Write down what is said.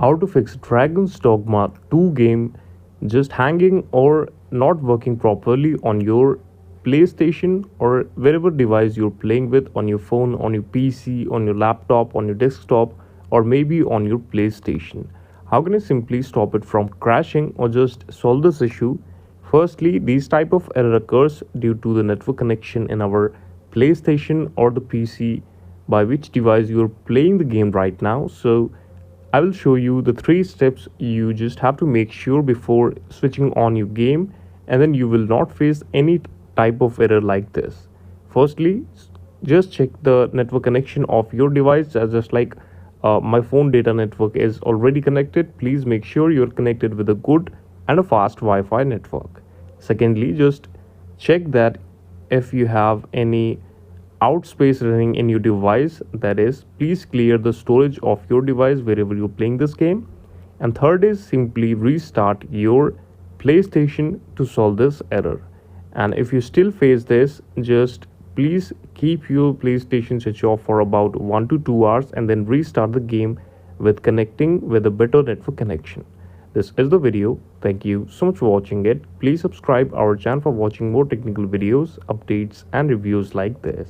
How to fix Dragon's Dogma 2 game just hanging or not working properly on your PlayStation or wherever device you're playing with, on your phone, on your PC, on your laptop, on your desktop, or maybe on your PlayStation. How can I simply stop it from crashing or just solve this issue? Firstly, these type of error occurs due to the network connection in our PlayStation or the PC by which device you're playing the game right now. So I will show you the three steps you just have to make sure before switching on your game, and then you will not face any type of error like this. Firstly, just check the network connection of your device, just like my phone data network is already connected. Please make sure you're connected with a good and a fast Wi-Fi network. Secondly, just check that if you have any outspace running in your device, that is, please clear the storage of your device wherever you're playing this game. And third is simply restart your PlayStation to solve this error. And if you still face this, just please keep your PlayStation switch off for about 1 to 2 hours and then restart the game with connecting with a better network connection. This is the video. Thank you so much for watching it. Please subscribe our channel for watching more technical videos, updates and reviews like this.